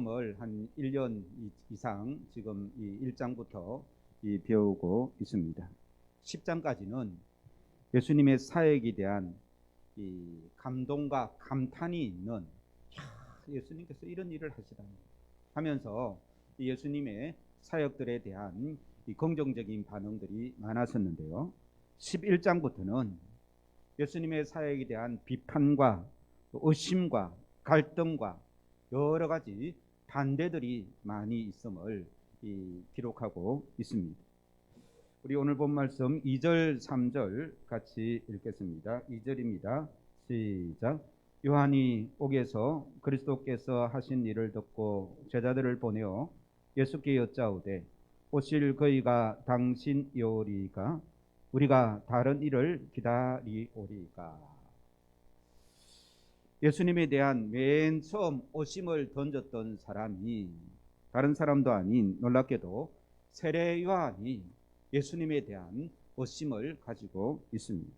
성경을 한 1년 이상 지금 이 1장부터 배우고 있습니다. 10장까지는 예수님의 사역에 대한 이 감동과 감탄이 있는 예수님께서 이런 일을 하시다니 하면서 예수님의 사역들에 대한 이 긍정적인 반응들이 많았었는데요. 11장부터는 예수님의 사역에 대한 비판과 의심과 갈등과 여러 가지 반대들이 많이 있음을 기록하고 있습니다. 우리 오늘 본 말씀 2절 3절 같이 읽겠습니다. 2절입니다. 시작. 요한이 옥에서 그리스도께서 하신 일을 듣고 제자들을 보내어 예수께 여짜오되 오실 그이가 당신이오리까 우리가 다른 일을 기다리오리까. 예수님에 대한 맨 처음 오심을 던졌던 사람이 다른 사람도 아닌 놀랍게도 세례 요한이 예수님에 대한 오심을 가지고 있습니다.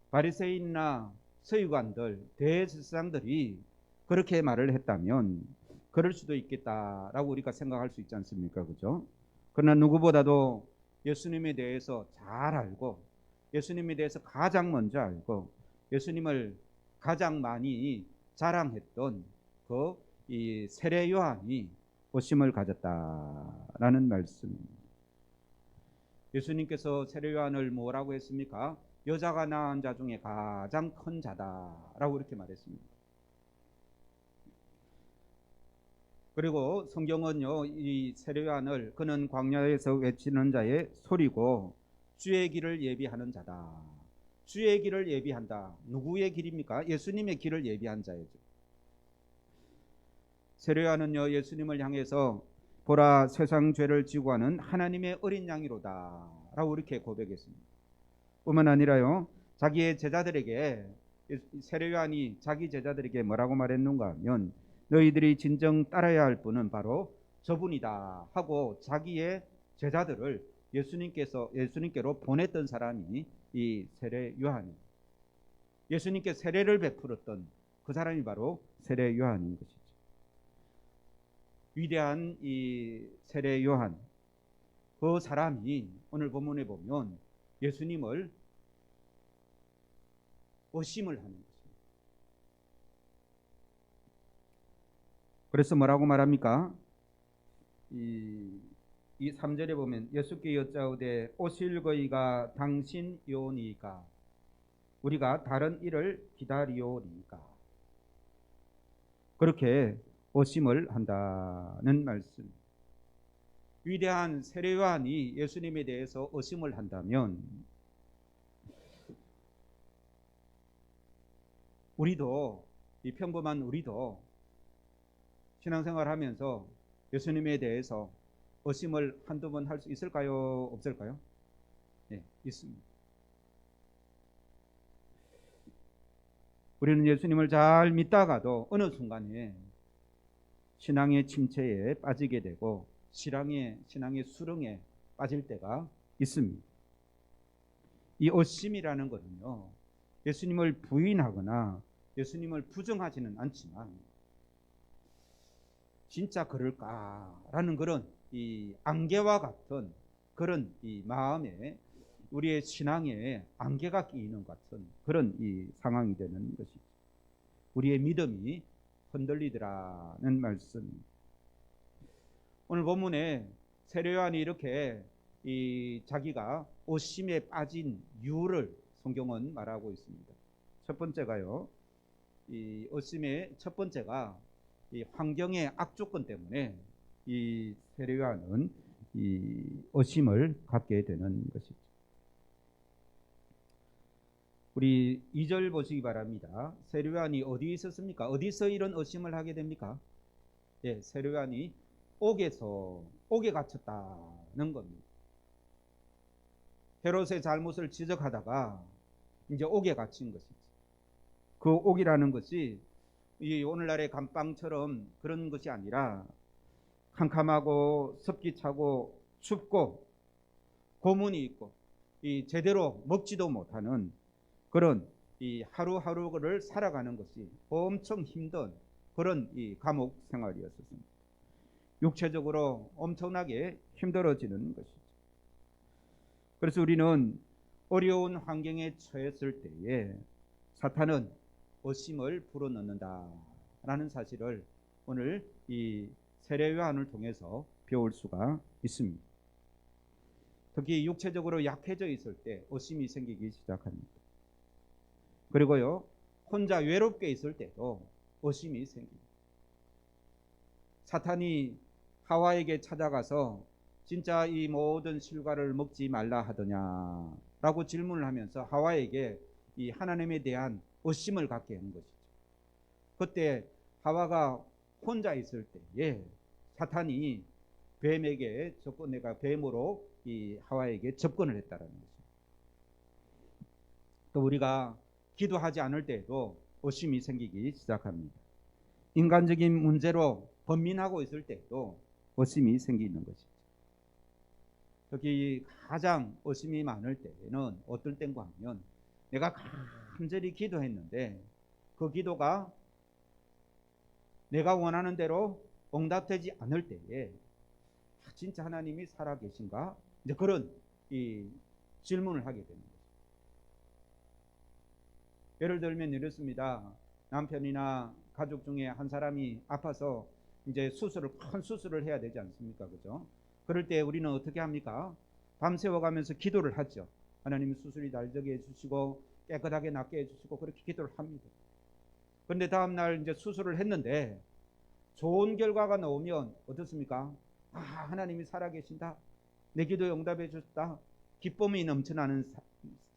바리새인이나 서기관들, 대제사장들이 그렇게 말을 했다면 그럴 수도 있겠다라고 우리가 생각할 수 있지 않습니까? 그죠? 그러나 누구보다도 예수님에 대해서 잘 알고 예수님에 대해서 가장 먼저 알고 예수님을 가장 많이 자랑했던 이 세례 요한이 오심을 가졌다라는 말씀입니다. 예수님께서 세례 요한을 뭐라고 했습니까? 여자가 낳은 자 중에 가장 큰 자다라고 이렇게 말했습니다. 그리고 성경은요, 이 세례 요한을 그는 광야에서 외치는 자의 소리고 주의 길을 예비하는 자다. 주의 길을 예비한다. 누구의 길입니까? 예수님의 길을 예비한 자이죠. 세례 요한은요, 예수님을 향해서 보라 세상 죄를 지고 하는 하나님의 어린 양이로다 라고 이렇게 고백했습니다. 뿐만 아니라요, 자기의 제자들에게 세례 요한이 자기 제자들에게 뭐라고 말했는가 하면 너희들이 진정 따라야 할 분은 바로 저분이다 하고 자기의 제자들을 예수님께로 보냈던 사람이 이 세례 요한이, 예수님께 세례를 베풀었던 그 사람이 바로 세례 요한인 것이죠. 위대한 이 세례 요한, 그 사람이 오늘 본문에 보면 예수님을 의심을 하는 것입니다. 그래서 뭐라고 말합니까? 이 3절에 보면 예수께 여짜오되 오실 그이가 당신이오니까 우리가 다른 일을 기다리오리까. 그렇게 오심을 한다는 말씀. 위대한 세례 요한이 예수님에 대해서 의심을 한다면 우리도, 이 평범한 우리도 신앙생활 하면서 예수님에 대해서 의심을 한두 번 할 수 있을까요? 없을까요? 네, 있습니다. 우리는 예수님을 잘 믿다가도 어느 순간에 신앙의 침체에 빠지게 되고 신앙의 수렁에 빠질 때가 있습니다. 이 의심이라는 것은요, 예수님을 부인하거나 예수님을 부정하지는 않지만 진짜 그럴까라는 그런 이 안개와 같은 그런 이 마음에 우리의 신앙에 안개가 끼이는 같은 그런 이 상황이 되는 것이죠. 우리의 믿음이 흔들리더라는 말씀. 오늘 본문에 세례 요한이 이렇게 이 자기가 오심에 빠진 이유를 성경은 말하고 있습니다. 첫 번째가요, 이 오심의 첫 번째가 이 환경의 악조건 때문에 이 세례 요한은 이 의심을 갖게 되는 것이죠. 우리 2절 보시기 바랍니다. 세례 요한이 어디에 있었습니까? 어디서 이런 의심을 하게 됩니까? 예, 세례 요한이 옥에 갇혔다는 겁니다. 헤롯의 잘못을 지적하다가 이제 옥에 갇힌 것이죠. 그 옥이라는 것이 이 오늘날의 감방처럼 그런 것이 아니라 캄캄하고 습기 차고 춥고 고문이 있고 이 제대로 먹지도 못하는 그런 이 하루하루를 살아가는 것이 엄청 힘든 그런 이 감옥 생활이었습니다. 육체적으로 엄청나게 힘들어지는 것이죠. 그래서 우리는 어려운 환경에 처했을 때에 사탄은 의심을 불어넣는다라는 사실을 오늘 이 세례 요한을 통해서 배울 수가 있습니다. 특히 육체적으로 약해져 있을 때 의심이 생기기 시작합니다. 그리고요, 혼자 외롭게 있을 때도 의심이 생깁니다. 사탄이 하와에게 찾아가서 진짜 이 모든 실과를 먹지 말라 하더냐라고 질문을 하면서 하와에게 이 하나님에 대한 의심을 갖게 하는 것이죠. 그때 하와가 혼자 있을 때에 사탄이 뱀에게 내가 뱀으로 이 하와에게 접근을 했다라는 거죠. 또 우리가 기도하지 않을 때에도 의심이 생기기 시작합니다. 인간적인 문제로 번민하고 있을 때도 의심이 생기는 것이죠. 특히 가장 의심이 많을 때는 어떨 때인가 하면 내가 간절히 기도했는데 그 기도가 내가 원하는 대로 응답되지 않을 때에 진짜 하나님이 살아계신가? 이제 그런 이 질문을 하게 되는 거죠. 예를 들면 이렇습니다. 남편이나 가족 중에 한 사람이 아파서 이제 큰 수술을 해야 되지 않습니까? 그죠? 그럴 때 우리는 어떻게 합니까? 밤새워가면서 기도를 하죠. 하나님 수술이 잘 되게 해주시고 깨끗하게 낫게 해주시고 그렇게 기도를 합니다. 그런데 다음날 이제 수술을 했는데 좋은 결과가 나오면 어떻습니까? 하나님이 살아계신다. 내 기도에 응답해 주셨다. 기쁨이 넘쳐나는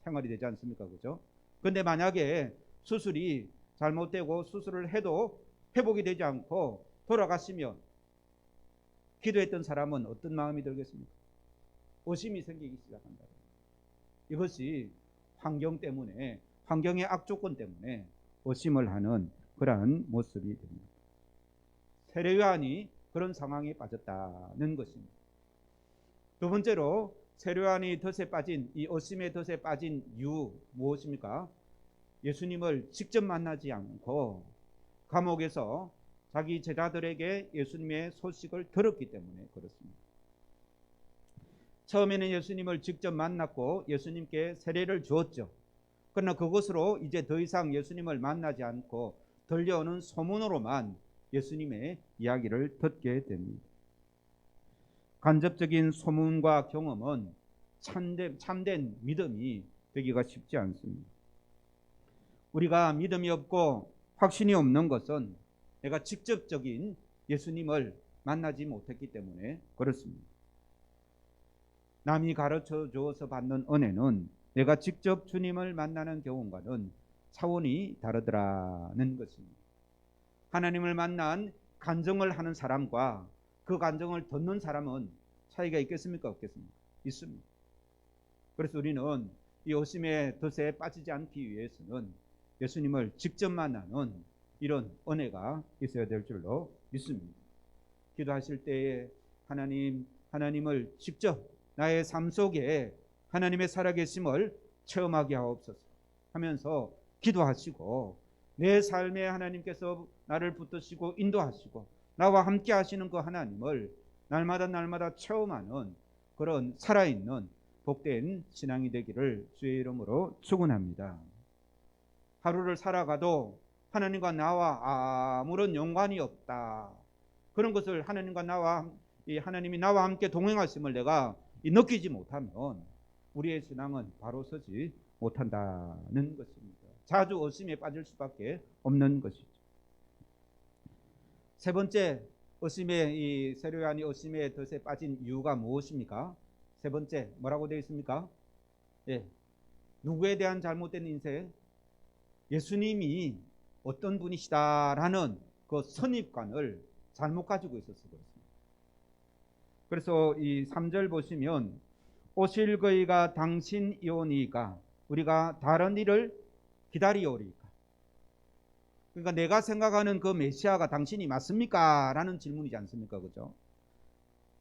생활이 되지 않습니까? 그죠? 그런데 만약에 수술이 잘못되고 수술을 해도 회복이 되지 않고 돌아가시면 기도했던 사람은 어떤 마음이 들겠습니까? 의심이 생기기 시작한다. 이것이 환경 때문에, 환경의 악조건 때문에 의심을 하는 그러한 모습이 됩니다. 세례 요한이 그런 상황에 빠졌다는 것입니다. 두 번째로 세례 요한이 덫에 빠진, 이 의심의 덫에 빠진 이유 무엇입니까? 예수님을 직접 만나지 않고 감옥에서 자기 제자들에게 예수님의 소식을 들었기 때문에 그렇습니다. 처음에는 예수님을 직접 만났고 예수님께 세례를 주었죠. 그러나 그것으로 이제 더 이상 예수님을 만나지 않고 들려오는 소문으로만 예수님의 이야기를 듣게 됩니다. 간접적인 소문과 경험은 참된 믿음이 되기가 쉽지 않습니다. 우리가 믿음이 없고 확신이 없는 것은 내가 직접적인 예수님을 만나지 못했기 때문에 그렇습니다. 남이 가르쳐 주어서 받는 은혜는 내가 직접 주님을 만나는 경험과는 차원이 다르더라는 것입니다. 하나님을 만난 간증을 하는 사람과 그 간증을 듣는 사람은 차이가 있겠습니까? 없겠습니까? 있습니다. 그래서 우리는 이 의심의 덫에 빠지지 않기 위해서는 예수님을 직접 만나는 이런 은혜가 있어야 될 줄로 믿습니다. 기도하실 때에 하나님을 직접 나의 삶 속에 하나님의 살아계심을 체험하게 하옵소서 하면서 기도하시고 내 삶에 하나님께서 나를 붙드시고 인도하시고 나와 함께 하시는 그 하나님을 날마다 체험하는 그런 살아있는 복된 신앙이 되기를 주의 이름으로 축원합니다. 하루를 살아가도 하나님과 나와 아무런 연관이 없다. 그런 것을 하나님이 나와 함께 동행하심을 내가 느끼지 못하면 우리의 신앙은 바로 서지 못한다는 것입니다. 자주 의심에 빠질 수밖에 없는 것이죠. 세 번째, 이 세례 요한이 의심의 덫에 빠진 이유가 무엇입니까? 세 번째, 뭐라고 되어 있습니까? 누구에 대한 잘못된 인생? 예수님이 어떤 분이시다라는 그 선입관을 잘못 가지고 있어서 그렇습니다. 그래서 이 3절 보시면 오실 그이가 당신이오니까 우리가 다른 일을 기다리오리까. 그러니까 내가 생각하는 그 메시아가 당신이 맞습니까? 라는 질문이지 않습니까? 그죠?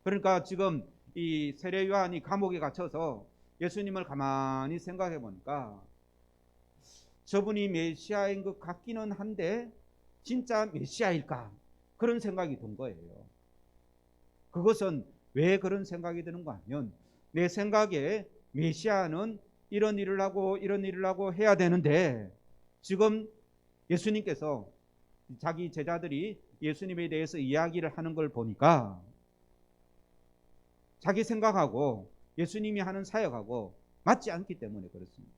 그러니까 지금 이 세례 요한이 감옥에 갇혀서 예수님을 가만히 생각해 보니까 저분이 메시아인 것 같기는 한데 진짜 메시아일까? 그런 생각이 든 거예요. 그것은 왜 그런 생각이 드는가 하면 내 생각에 메시아는 이런 일을 하고 이런 일을 하고 해야 되는데 지금 예수님께서 자기 제자들이 예수님에 대해서 이야기를 하는 걸 보니까 자기 생각하고 예수님이 하는 사역하고 맞지 않기 때문에 그렇습니다.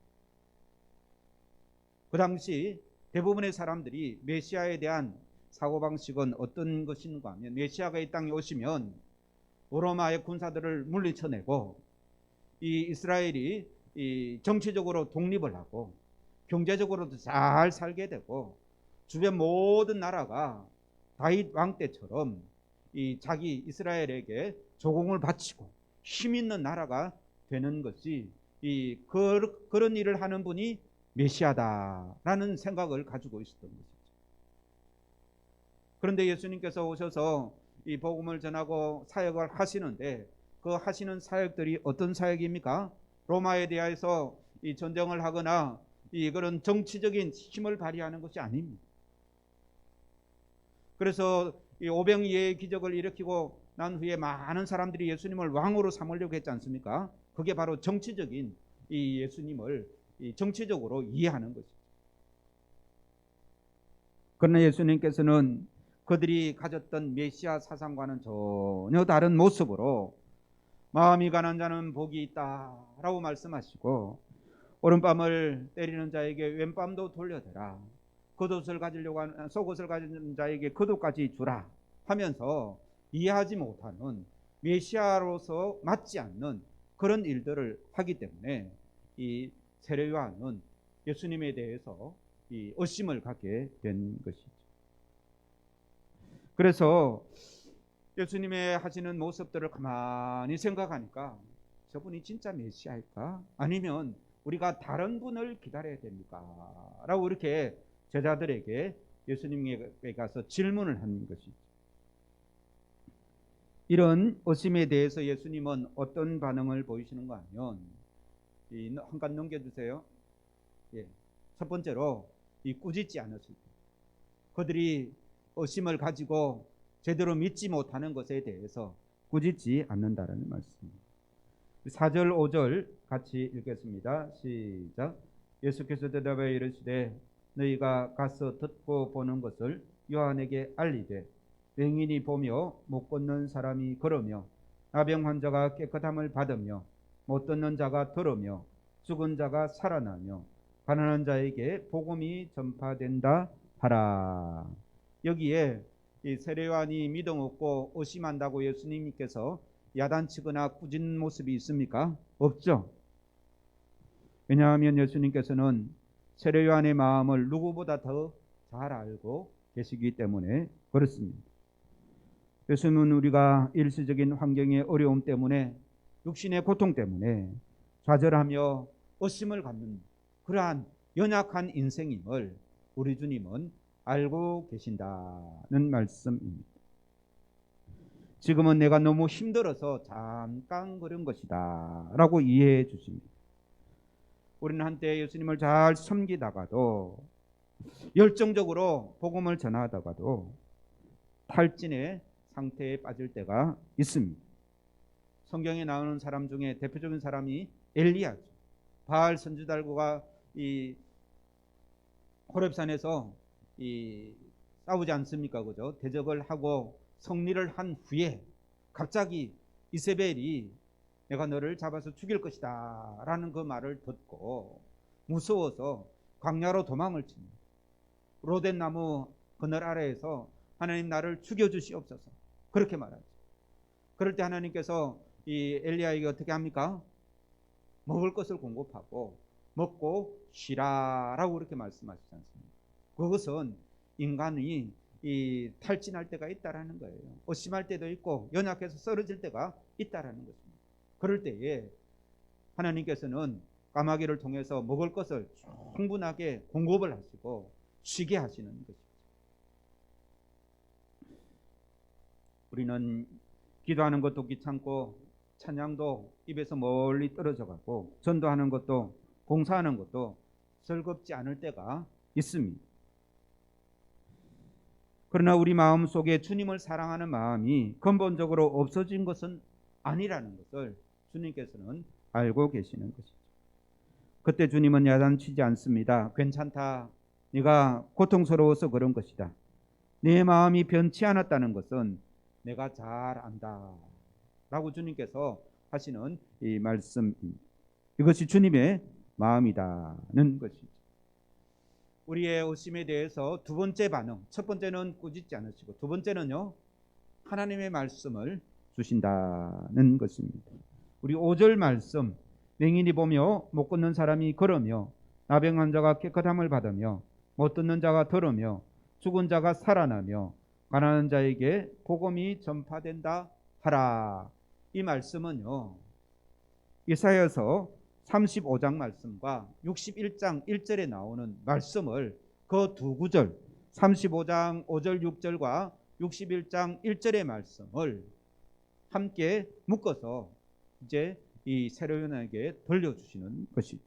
그 당시 대부분의 사람들이 메시아에 대한 사고방식은 어떤 것인가 하면 메시아가 이 땅에 오시면 로마의 군사들을 물리쳐내고 이 이스라엘이 이 정치적으로 독립을 하고 경제적으로도 잘 살게 되고 주변 모든 나라가 다윗 왕 때처럼 이 자기 이스라엘에게 조공을 바치고 힘 있는 나라가 되는 것이 그런 일을 하는 분이 메시아다라는 생각을 가지고 있었던 것이죠. 그런데 예수님께서 오셔서 이 복음을 전하고 사역을 하시는데 그 하시는 사역들이 어떤 사역입니까? 로마에 대해서 이 전쟁을 하거나 이 그런 정치적인 힘을 발휘하는 것이 아닙니다. 그래서 이 오병이의 기적을 일으키고 난 후에 많은 사람들이 예수님을 왕으로 삼으려고 했지 않습니까? 그게 바로 정치적인 이 예수님을 정치적으로 이해하는 것이죠. 그러나 예수님께서는 그들이 가졌던 메시아 사상과는 전혀 다른 모습으로 마음이 가난 자는 복이 있다라고 말씀하시고 오른밤을 때리는 자에게 왼밤도 돌려대라. 겉옷을 가지려고 하는 속옷을 가진 자에게 겉옷까지 주라 하면서 이해하지 못하는 메시아로서 맞지 않는 그런 일들을 하기 때문에 이 세례 요한은 예수님에 대해서 이 의심을 갖게 된 것이죠. 그래서 예수님의 하시는 모습들을 가만히 생각하니까 저분이 진짜 메시아일까? 아니면 우리가 다른 분을 기다려야 됩니까? 라고 이렇게 제자들에게 예수님에게 가서 질문을 한 것이죠. 이런 의심에 대해서 예수님은 어떤 반응을 보이시는가 하면 한 칸 넘겨주세요. 예. 첫 번째로 꾸짖지 않았을 때 그들이 의심을 가지고 제대로 믿지 못하는 것에 대해서 꾸짖지 않는다라는 말씀입니다. 4절 5절 같이 읽겠습니다. 시작. 예수께서 대답하여 이르시되 너희가 가서 듣고 보는 것을 요한에게 알리되 맹인이 보며 못 걷는 사람이 걸으며 나병 환자가 깨끗함을 받으며 못 듣는 자가 들으며 죽은 자가 살아나며 가난한 자에게 복음이 전파된다 하라. 여기에 이 세례 요한이 믿음 없고 의심한다고 예수님께서 야단치거나 꾸짖는 모습이 있습니까? 없죠. 왜냐하면 예수님께서는 세례 요한의 마음을 누구보다 더 잘 알고 계시기 때문에 그렇습니다. 예수님은 우리가 일시적인 환경의 어려움 때문에 육신의 고통 때문에 좌절하며 의심을 갖는 그러한 연약한 인생임을 우리 주님은 알고 계신다는 말씀입니다. 지금은 내가 너무 힘들어서 잠깐 그런 것이다 라고 이해해 주십니다. 우리는 한때 예수님을 잘 섬기다가도 열정적으로 복음을 전하다가도 탈진의 상태에 빠질 때가 있습니다. 성경에 나오는 사람 중에 대표적인 사람이 엘리야죠. 바알 선지자들과 이 호렙산에서 싸우지 않습니까? 그죠? 대적을 하고 승리를 한 후에 갑자기 이세벨이 내가 너를 잡아서 죽일 것이다 라는 그 말을 듣고 무서워서 광야로 도망을 칩니다. 로덴 나무 그늘 아래에서 하나님 나를 죽여주시옵소서 그렇게 말하죠. 그럴 때 하나님께서 이 엘리야에게 어떻게 합니까? 먹을 것을 공급하고 먹고 쉬라라고 그렇게 말씀하시지 않습니까? 그것은 인간이 탈진할 때가 있다라는 거예요. 의심할 때도 있고 연약해서 쓰러질 때가 있다라는 것입니다. 그럴 때에 하나님께서는 까마귀를 통해서 먹을 것을 충분하게 공급을 하시고 쉬게 하시는 것이죠. 우리는 기도하는 것도 귀찮고 찬양도 입에서 멀리 떨어져 가고 전도하는 것도 봉사하는 것도 즐겁지 않을 때가 있습니다. 그러나 우리 마음 속에 주님을 사랑하는 마음이 근본적으로 없어진 것은 아니라는 것을 주님께서는 알고 계시는 것이죠. 그때 주님은 야단치지 않습니다. 괜찮다. 네가 고통스러워서 그런 것이다. 네 마음이 변치 않았다는 것은 내가 잘 안다. 라고 주님께서 하시는 이 말씀입니다. 이것이 주님의 마음이다는 것이죠. 우리의 오심에 대해서 두 번째 반응, 첫 번째는 꾸짖지 않으시고 두 번째는요, 하나님의 말씀을 주신다는 것입니다. 우리 5절 말씀, 맹인이 보며 못 걷는 사람이 걸으며 나병 환자가 깨끗함을 받으며 못 듣는 자가 들으며 죽은 자가 살아나며 가난한 자에게 복음이 전파된다 하라. 이 말씀은요, 이사야서 35장 말씀과 61장 1절에 나오는 말씀을 그 두 구절 35장 5절 6절과 61장 1절의 말씀을 함께 묶어서 이제 이 세례요한에게 들려주시는 것이죠.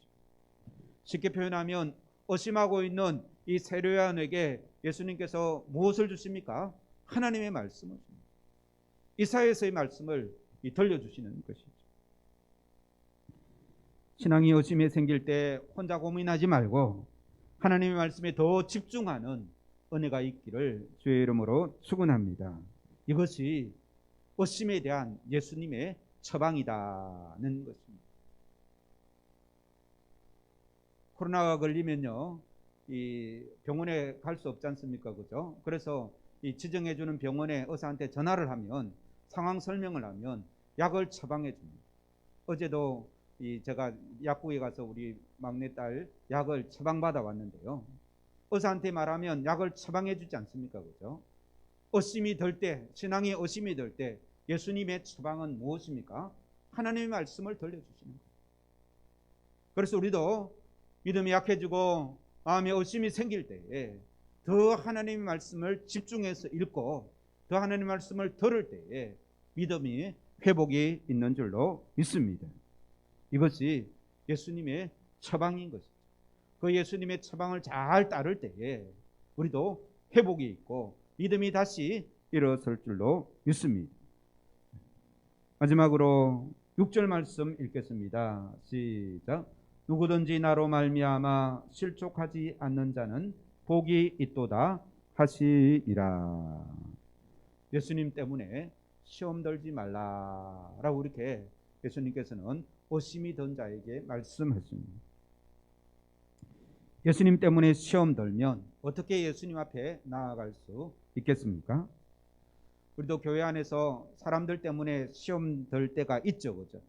쉽게 표현하면 의심하고 있는 이 세례요한에게 예수님께서 무엇을 주십니까? 하나님의 말씀을 줍니다. 이사야서의 말씀을 들려주시는 것이죠. 신앙이 의심이 생길 때 혼자 고민하지 말고 하나님의 말씀에 더 집중하는 은혜가 있기를 주의 이름으로 축원합니다. 이것이 의심에 대한 예수님의 처방이다는 것입니다. 코로나가 걸리면요, 이 병원에 갈 수 없지 않습니까? 그죠? 그래서 이 지정해주는 병원에 의사한테 전화를 하면 상황 설명을 하면 약을 처방해 줍니다. 어제도 제가 약국에 가서 우리 막내딸 약을 처방받아 왔는데요. 의사한테 말하면 약을 처방해 주지 않습니까? 그죠? 의심이 들 때, 신앙의 의심이 들 때 예수님의 처방은 무엇입니까? 하나님의 말씀을 들려주시는 거예요. 그래서 우리도 믿음이 약해지고 마음에 의심이 생길 때에 더 하나님의 말씀을 집중해서 읽고 더 하나님의 말씀을 들을 때에 믿음이 회복이 있는 줄로 믿습니다. 이것이 예수님의 처방인 것이죠. 그 예수님의 처방을 잘 따를 때에 우리도 회복이 있고 믿음이 다시 일어설 줄로 믿습니다. 마지막으로 6절 말씀 읽겠습니다. 시작. 누구든지 나로 말미암아 실족하지 않는 자는 복이 있도다 하시니라. 예수님 때문에 시험 들지 말라라고 이렇게 예수님께서는 의심이 든 자에게 말씀하십니다. 예수님 때문에 시험 들면 어떻게 예수님 앞에 나아갈 수 있겠습니까? 우리도 교회 안에서 사람들 때문에 시험 들 때가 있죠, 그죠?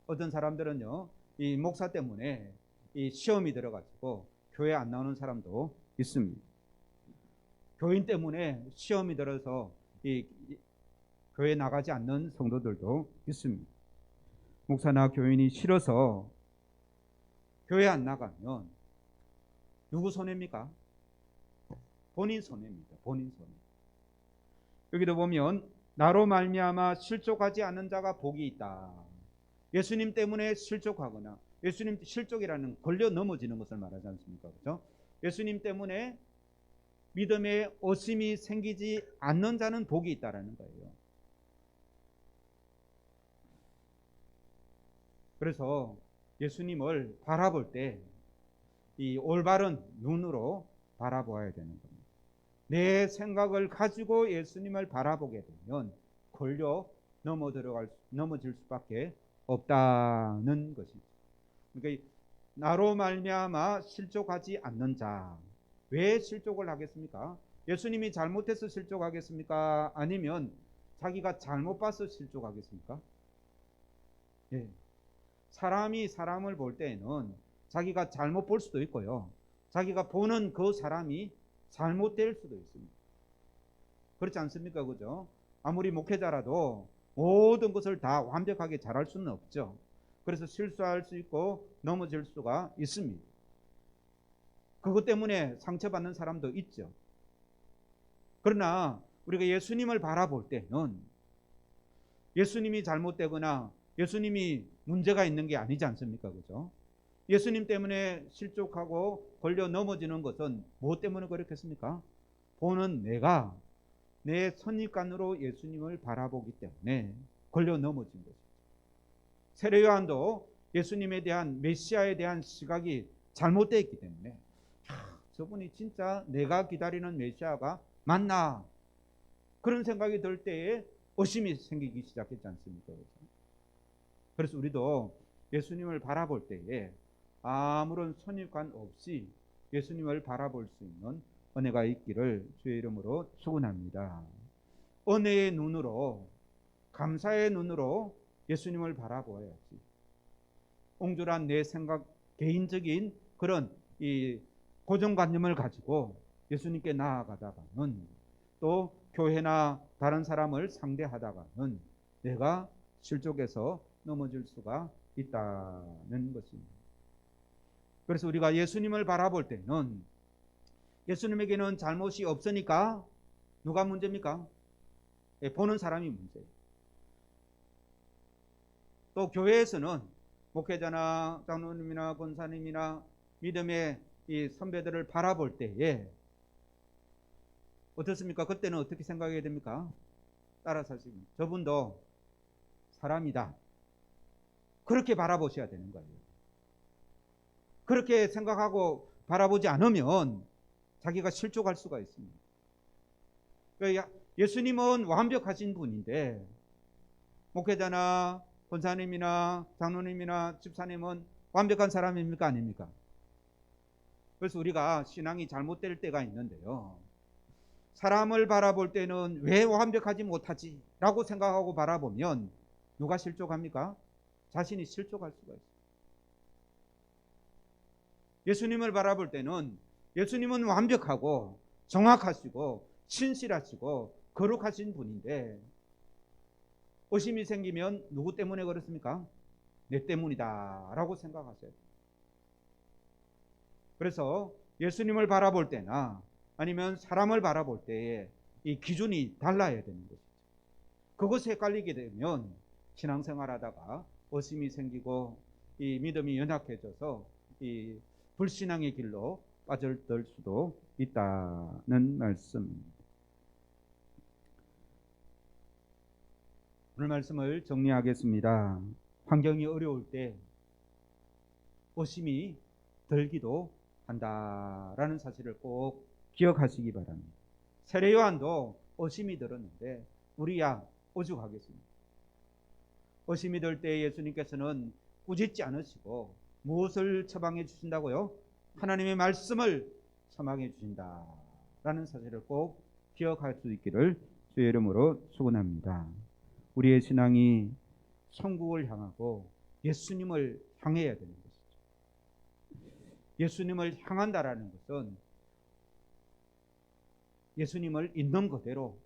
어떤 사람들은요, 이 목사 때문에 이 시험이 들어가지고 교회 안 나오는 사람도 있습니다. 교인 때문에 시험이 들어서 이 교회 나가지 않는 성도들도 있습니다. 목사나 교인이 싫어서 교회 안 나가면 누구 손해입니까? 본인 손해입니다. 본인 손해. 여기도 보면 나로 말미암아 실족하지 않는 자가 복이 있다. 예수님 때문에 실족하거나 예수님 실족이라는 걸려 넘어지는 것을 말하지 않습니까? 그렇죠? 예수님 때문에 믿음에 의심이 생기지 않는 자는 복이 있다라는 거예요. 그래서 예수님을 바라볼 때 이 올바른 눈으로 바라보아야 되는 겁니다. 내 생각을 가지고 예수님을 바라보게 되면 걸려 넘어질 수밖에 없다는 것이죠. 그러니까 나로 말미암아 실족하지 않는 자, 왜 실족을 하겠습니까? 예수님이 잘못해서 실족하겠습니까? 아니면 자기가 잘못 봐서 실족하겠습니까? 예. 사람이 사람을 볼 때에는 자기가 잘못 볼 수도 있고요, 자기가 보는 그 사람이 잘못될 수도 있습니다. 그렇지 않습니까? 그죠? 아무리 목회자라도 모든 것을 다 완벽하게 잘할 수는 없죠. 그래서 실수할 수 있고 넘어질 수가 있습니다. 그것 때문에 상처받는 사람도 있죠. 그러나 우리가 예수님을 바라볼 때는 예수님이 잘못되거나 예수님이 문제가 있는 게 아니지 않습니까? 그죠? 예수님 때문에 실족하고 걸려 넘어지는 것은 무엇 때문에 그렇겠습니까? 보는 내가 내 선입관으로 예수님을 바라보기 때문에 걸려 넘어진 것이죠. 세례 요한도 예수님에 대한 메시아에 대한 시각이 잘못되어 있기 때문에 저분이 진짜 내가 기다리는 메시아가 맞나 그런 생각이 들 때에 의심이 생기기 시작했지 않습니까? 그래서 우리도 예수님을 바라볼 때에 아무런 선입관 없이 예수님을 바라볼 수 있는 은혜가 있기를 주의 이름으로 축원합니다. 은혜의 눈으로, 감사의 눈으로 예수님을 바라보아야지. 옹졸한 내 생각, 개인적인 그런 이 고정관념을 가지고 예수님께 나아가다가는, 또 교회나 다른 사람을 상대하다가는 내가 실족해서 넘어질 수가 있다는 것입니다. 그래서 우리가 예수님을 바라볼 때는 예수님에게는 잘못이 없으니까 누가 문제입니까? 보는 사람이 문제예요. 또 교회에서는 목회자나 장로님이나 권사님이나 믿음의 이 선배들을 바라볼 때에 어떻습니까? 그때는 어떻게 생각해야 됩니까? 따라서 저분도 사람이다. 그렇게 바라보셔야 되는 거예요. 그렇게 생각하고 바라보지 않으면 자기가 실족할 수가 있습니다. 예수님은 완벽하신 분인데 목회자나 권사님이나 장로님이나 집사님은 완벽한 사람입니까? 아닙니까? 그래서 우리가 신앙이 잘못될 때가 있는데요. 사람을 바라볼 때는 왜 완벽하지 못하지? 라고 생각하고 바라보면 누가 실족합니까? 자신이 실족할 수가 있어요. 예수님을 바라볼 때는 예수님은 완벽하고 정확하시고 신실하시고 거룩하신 분인데 의심이 생기면 누구 때문에 그렇습니까? 내 때문이다 라고 생각하셔야 돼요. 그래서 예수님을 바라볼 때나 아니면 사람을 바라볼 때에 이 기준이 달라야 되는 것이죠. 그것이 헷갈리게 되면 신앙생활 하다가 의심이 생기고 이 믿음이 연약해져서 이 불신앙의 길로 빠져들 수도 있다는 말씀입니다. 오늘 말씀을 정리하겠습니다. 환경이 어려울 때 의심이 들기도 한다라는 사실을 꼭 기억하시기 바랍니다. 세례 요한도 의심이 들었는데 우리야 오죽하겠습니까? 의심이 들 때 예수님께서는 꾸짖지 않으시고 무엇을 처방해 주신다고요? 하나님의 말씀을 처방해 주신다라는 사실을 꼭 기억할 수 있기를 주의 이름으로 축원합니다. 우리의 신앙이 천국을 향하고 예수님을 향해야 되는 것이죠. 예수님을 향한다라는 것은 예수님을 있는 그대로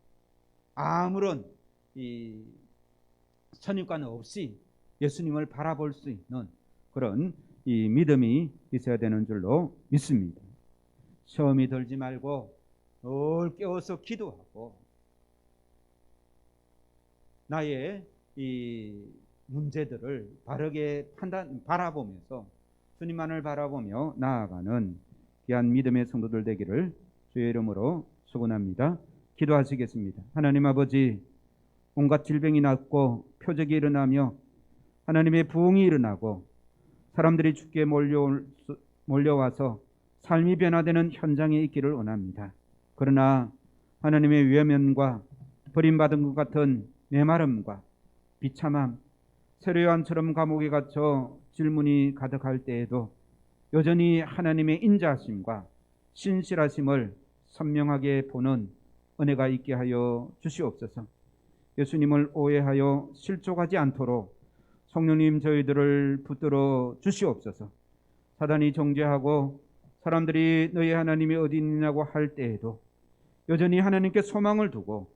아무런 이 선입관 없이 예수님을 바라볼 수 있는 그런 이 믿음이 있어야 되는 줄로 믿습니다. 시험이 들지 말고 늘 깨어서 기도하고 나의 이 문제들을 바르게 바라보면서 주님만을 바라보며 나아가는 귀한 믿음의 성도들 되기를 주의 이름으로 축원합니다. 기도하시겠습니다. 하나님 아버지, 온갖 질병이 낫고 표적이 일어나며 하나님의 부흥이 일어나고 사람들이 주께 몰려와서 삶이 변화되는 현장에 있기를 원합니다. 그러나 하나님의 외면과 버림받은 것 같은 메마름과 비참함, 세례 요한처럼 감옥에 갇혀 질문이 가득할 때에도 여전히 하나님의 인자하심과 신실하심을 선명하게 보는 은혜가 있게 하여 주시옵소서. 예수님을 오해하여 실족하지 않도록 성령님 저희들을 붙들어 주시옵소서. 사단이 정죄하고 사람들이 너희 하나님이 어디 있느냐고 할 때에도 여전히 하나님께 소망을 두고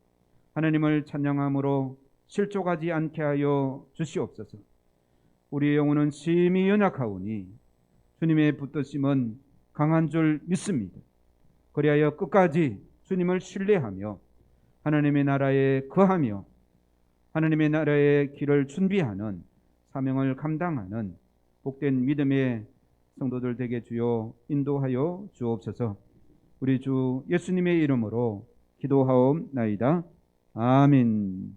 하나님을 찬양함으로 실족하지 않게 하여 주시옵소서. 우리의 영혼은 심히 연약하오니 주님의 붙드심은 강한 줄 믿습니다. 그리하여 끝까지 주님을 신뢰하며 하나님의 나라에 거하며 하나님의 나라의 길을 준비하는 사명을 감당하는 복된 믿음의 성도들 되게 주여 인도하여 주옵소서. 우리 주 예수님의 이름으로 기도하옵나이다. 아멘.